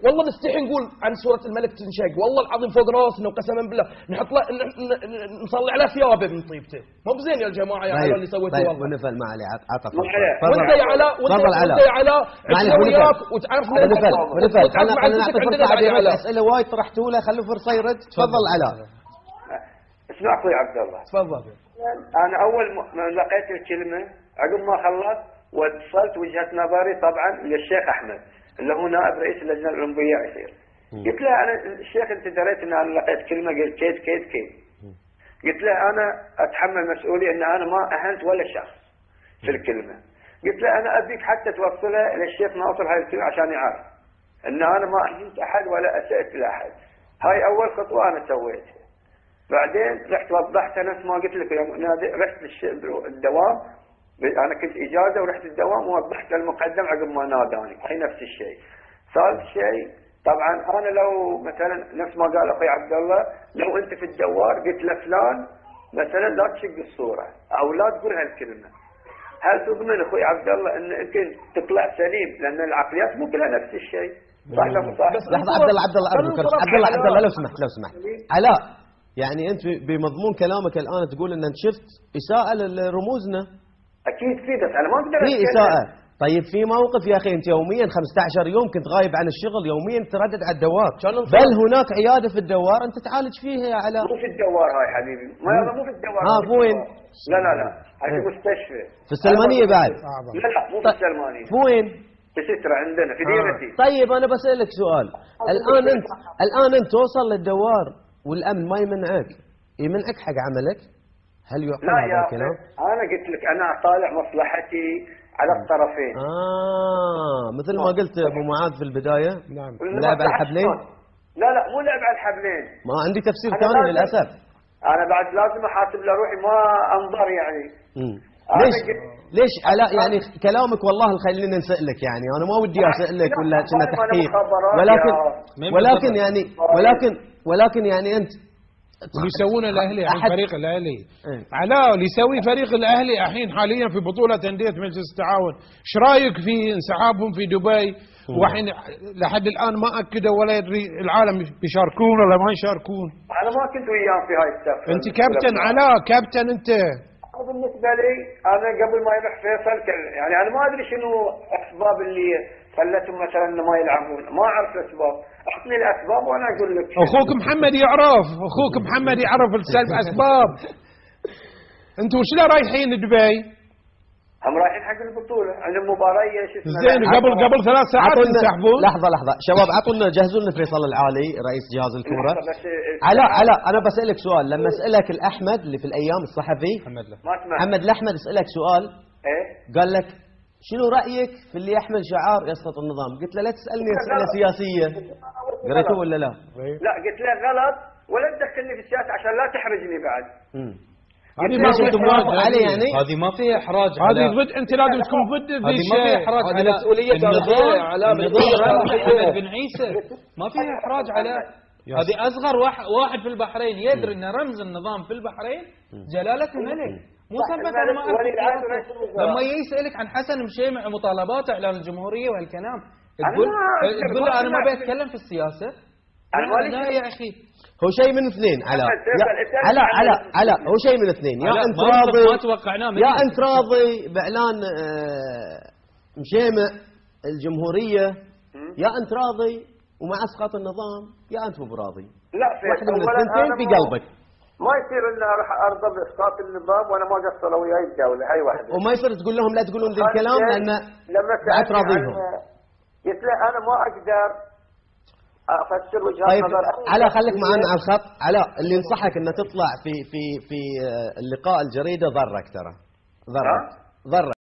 والله نستحي نقول عن سورة الملك تنشق، والله العظيم فوق راسنا وقسما بالله نحط له نصلي على ثيابه من طيبته. مو بزين يا جماعه يا علاء اللي سويته والله. طيب ونفل ما عليه عطف. وانت يا علاء وانت يا علاء عشنا وياك وتعرفنا ونفل خلينا نعطي فرصه عاد اسئله وايد طرحتوا له، خلوا فرصه يرد. تفضل علاء. اسمع اخوي عبد الله. تفضل. انا اول ما لقيت الكلمه عقب ما خلص واتصلت وجهه نظري طبعا للشيخ احمد اللي هو نائب رئيس اللجنه الاولمبيه يصير. قلت له انا الشيخ انت دريت ان انا لقيت كلمه قلت كيد. قلت له انا اتحمل مسؤوليه ان انا ما اهنت ولا شخص في الكلمه. قلت له انا ابيك حتى توصلها للشيخ ناصر هاي الكلمه عشان يعرف ان انا ما اهنت احد ولا اسأت لاحد. هاي اول خطوه انا سويتها. بعدين رحت وضحتها نفس ما قلت لك يوم رحت الدوام، انا كنت اجازه ورحت الدوام ووضحت للمقدم عقب ما ناداني هي نفس الشيء. ثالث شيء طبعا انا لو مثلا نفس ما قال اخوي عبد الله لو انت في الدوار قلت لفلان مثلا لا تشق الصوره او لا تقول هالكلمه، هل تضمن اخوي عبد الله ان انت تطلع سليم؟ لان العقليات مو كلها نفس الشيء. صح ولا مو صح؟ لحظه عبد الله لو سمحت علاء، يعني انت بمضمون كلامك الان تقول ان انت شفت اساءه لرموزنا. اكيد في، بس انا ما اقدر في اساءه. طيب في موقف يا اخي انت يوميا 15 يوم كنت غايب عن الشغل، يوميا تردد على الدوار، بل هناك عياده في الدوار انت تعالج فيها يا علاء. مو في الدوار هاي حبيبي، ما مو في الدوار. وين؟ لا هاي في مستشفى في السلمانيه بعد. لا مو في السلمانيه. وين؟ في سترة عندنا في ديرتي. طيب انا بسألك سؤال، الان انت توصل للدوار والامن ما يمنعك حق عملك؟ هل يعقل هذا الكلام؟ انا قلت لك انا طالع مصلحتي على الطرفين. مثل ما قلت ابو معاذ في البدايه. نعم. لعب على الحبلين؟ لا مو لعب على الحبلين. ما عندي تفسير ثاني للاسف. انا بعد لازم احاسب لروحي ما انظر يعني. ليش علاء يعني كلامك والله خلينا نسألك، يعني انا ما ودي اسألك ولا كنا تحقيق، ولكن يعني انت اللي يسوونه الاهلي الحين فريق الاهلي علاء اللي يسوي فريق الاهلي الحين حاليا في بطوله انديه مجلس التعاون، ايش رايك في انسحابهم في دبي؟ والحين لحد الان ما اكدوا ولا يدري العالم يشاركون ولا ما يشاركون. انا ما كنت وياهم في هاي السفره. انت كابتن علاء، كابتن انت. بالنسبه لي انا قبل ما يروح فيصل يعني انا ما ادري شنو اسباب اللي خلتهم مثلا ما يلعبون، ما اعرف الاسباب، اعطني الاسباب وانا اقول لك. اخوك محمد يعرف الاسباب. انتم وش رايحين دبي؟ هم رايحين حق البطوله، عندهم مباراه شو اسمها. زين قبل 3 ساعات ينسحبون. لحظه شباب عطونا جهزوا لنا فيصل العالي رئيس جهاز الكوره. علاء انا بسالك سؤال، لما اسالك الاحمد اللي في الايام الصحفي محمد الاحمد اسالك سؤال قال لك شنو رايك في اللي يحمل شعار يسقط النظام؟ قلت له لا تسالني اسئله سياسيه. قريته ولا لا؟ لا قلت له غلط ولا تدخلني في السياسه عشان لا تحرجني بعد. هذه ما فيها احراج عليه، يعني هذه ما فيها احراج. هذه ضد، انت لازم تكون ضد هذه ما فيها احراج على مسؤوليه النظام. محمد بن عيسى ما فيها احراج على هذه. اصغر واحد في البحرين يدري ان رمز النظام في البحرين جلاله الملك، مو ثبت. انا ما اعرف. لما يسالك عن حسن مشيمع ومطالبات اعلان الجمهوريه وهالكلام تقول له انا ما بتكلم في السياسه. لا يا اخي، هو شيء من اثنين علاء هو شيء من اثنين، يا انت راضي ما توقعناه يا انت راضي باعلان مشيمع الجمهوريه، يا انت راضي ومع اسقاط النظام، يا انت مو براضي. لا واحده من الثنتين في قلبك. ما يصير ان اروح ارضى باسقاط النظام وانا ما قصروا وياي الدوله، هاي واحده. وما يصير تقول لهم لا تقولون ذي الكلام لان بعد تراضيهم. قلت له انا ما اقدر افسر وجهات طيب نظر. علاء خليك معنا على الخط. علاء اللي ينصحك انه تطلع في اللقاء الجريده ضرك، ترى ضرك